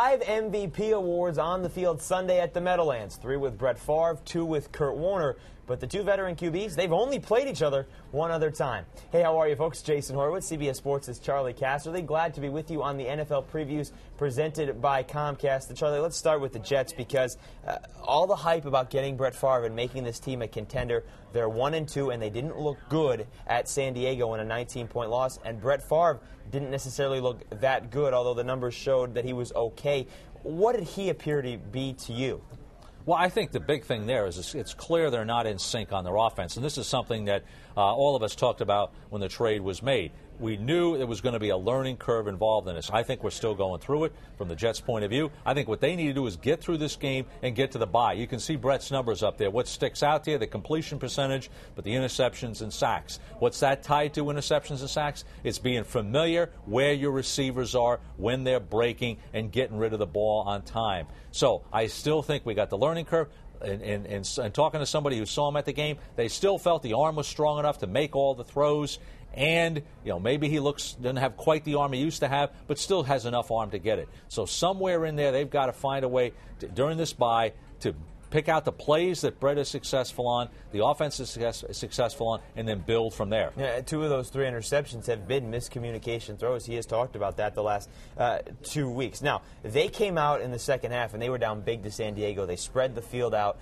5 MVP awards on the field Sunday at the Meadowlands. 3 with Brett Favre, 2 with Kurt Warner. But the two veteran QBs, they've only played each other one other time. Hey, how are you, folks? Jason Horowitz, CBS Sports' Charley Casserly. Glad to be with you on the NFL previews presented by Comcast. Charlie, let's start with the Jets because all the hype about getting Brett Favre and making this team a contender, they're 1-2, and they didn't look good at San Diego in a 19-point loss. And Brett Favre didn't necessarily look that good, although the numbers showed that he was okay. What did he appear to be to you? Well, I think the big thing there is it's clear they're not in sync on their offense. And this is something that all of us talked about when the trade was made. We knew there was going to be a learning curve involved in this. I think we're still going through it from the Jets' point of view. I think what they need to do is get through this game and get to the bye. You can see Brett's numbers up there. What sticks out to you, the completion percentage, but the interceptions and sacks. What's that tied to, interceptions and sacks? It's being familiar where your receivers are, when they're breaking, and getting rid of the ball on time. So I still think we got the learning curve. And talking to somebody who saw him at the game, they still felt the arm was strong enough to make all the throws. And, maybe he doesn't have quite the arm he used to have, but still has enough arm to get it. So somewhere in there, they've got to find a way during this bye to pick out the plays that Brett is successful on, the offense is successful on, and then build from there. Yeah, 2 of those 3 interceptions have been miscommunication throws. He has talked about that the last 2 weeks. Now, they came out in the second half, and they were down big to San Diego. They spread the field out.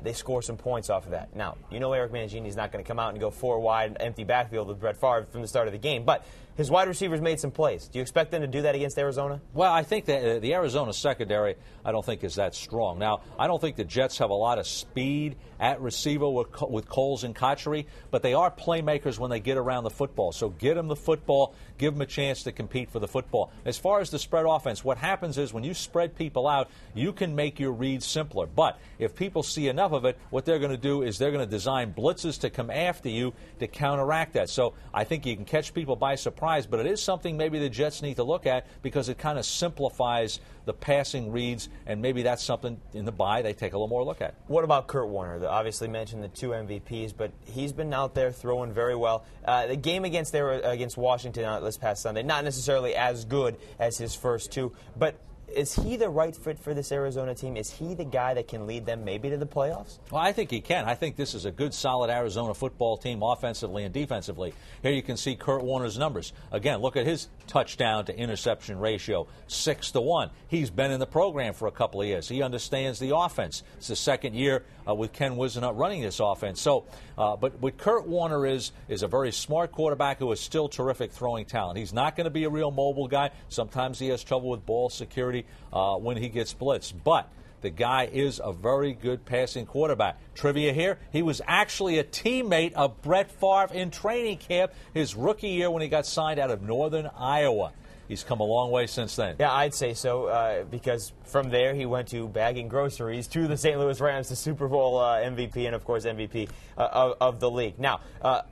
They score some points off of that. Now, Eric Mangini's not going to come out and go 4 wide, empty backfield with Brett Favre from the start of the game, but his wide receivers made some plays. Do you expect them to do that against Arizona? Well, I think that the Arizona secondary, I don't think is that strong. Now, I don't think the Jets have a lot of speed at receiver with Coles and Kotchery, but they are playmakers when they get around the football. So get them the football, give them a chance to compete for the football. As far as the spread offense, what happens is when you spread people out, you can make your reads simpler. But if people see enough of it, what they're going to do is they're going to design blitzes to come after you to counteract that. So I think you can catch people by surprise, but it is something maybe the Jets need to look at because it kind of simplifies the passing reads, and maybe that's something in the bye they take a little more look at. What about Kurt Warner? Obviously mentioned the 2 MVPs, but he's been out there throwing very well. The game against Washington this past Sunday, not necessarily as good as his first 2, but is he the right fit for this Arizona team? Is he the guy that can lead them maybe to the playoffs? Well, I think he can. I think this is a good, solid Arizona football team offensively and defensively. Here you can see Kurt Warner's numbers. Again, look at his touchdown to interception ratio, 6-1. He's been in the program for a couple of years. He understands the offense. It's the second year with Ken Wisenhunt running this offense. So, but what Kurt Warner is a very smart quarterback who is still terrific throwing talent. He's not going to be a real mobile guy. Sometimes he has trouble with ball security when he gets blitzed. But the guy is a very good passing quarterback. Trivia here, he was actually a teammate of Brett Favre in training camp his rookie year when he got signed out of Northern Iowa. He's come a long way since then. Yeah, I'd say so, because from there he went to bagging groceries to the St. Louis Rams, the Super Bowl MVP, and, of course, MVP of the league. Now,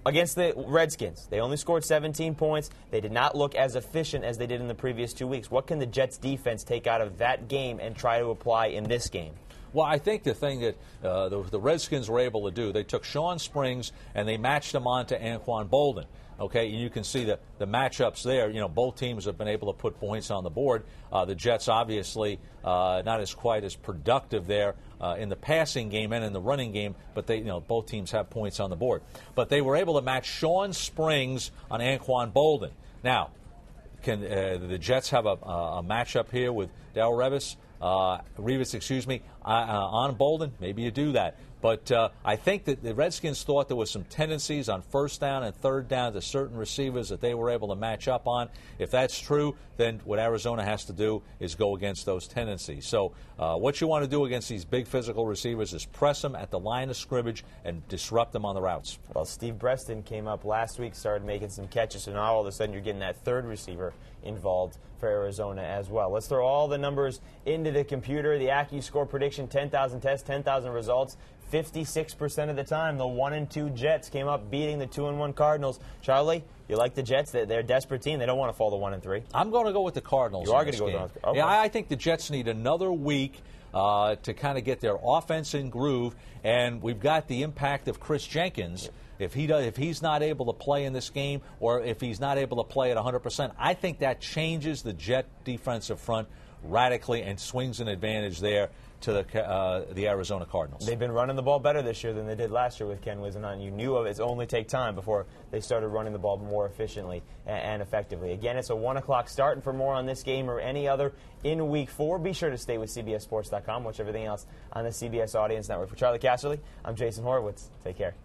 against the Redskins, they only scored 17 points. They did not look as efficient as they did in the previous 2 weeks. What can the Jets' defense take out of that game and try to apply in this game? Well, I think the thing that the Redskins were able to do, they took Sean Springs and they matched him on to Anquan Boldin. Okay, and you can see the matchups there. Both teams have been able to put points on the board. The Jets, obviously, not as quite as productive there in the passing game and in the running game, but they, both teams have points on the board. But they were able to match Sean Springs on Anquan Boldin. Now, can the Jets have a matchup here with Darrelle Revis? On Boldin? Maybe you do that. But I think that the Redskins thought there was some tendencies on first down and third down to certain receivers that they were able to match up on. If that's true, then what Arizona has to do is go against those tendencies. So what you want to do against these big physical receivers is press them at the line of scrimmage and disrupt them on the routes. Well, Steve Breston came up last week, started making some catches, so now all of a sudden you're getting that third receiver involved for Arizona as well. Let's throw all the numbers into the computer. The AccuScore prediction, 10,000 tests, 10,000 results. 56% of the time, the 1-2 Jets came up beating the 2-1 Cardinals. Charlie, you like the Jets? They're a desperate team. They don't want to fall to 1-3. I'm going to go with the Cardinals. You are going to go with the Cardinals? Okay. Yeah, I think the Jets need another week to kind of get their offense in groove, and we've got the impact of Chris Jenkins. If he's not able to play in this game, or if he's not able to play at 100%, I think that changes the Jet defensive front radically and swings an advantage there to the Arizona Cardinals. They've been running the ball better this year than they did last year with Ken Whisenhunt. You knew it's only take time before they started running the ball more efficiently and effectively. Again, it's a 1 o'clock start, and for more on this game or any other in Week 4, be sure to stay with CBSSports.com. Watch everything else on the CBS Audience Network. For Charley Casserly, I'm Jason Horowitz. Take care.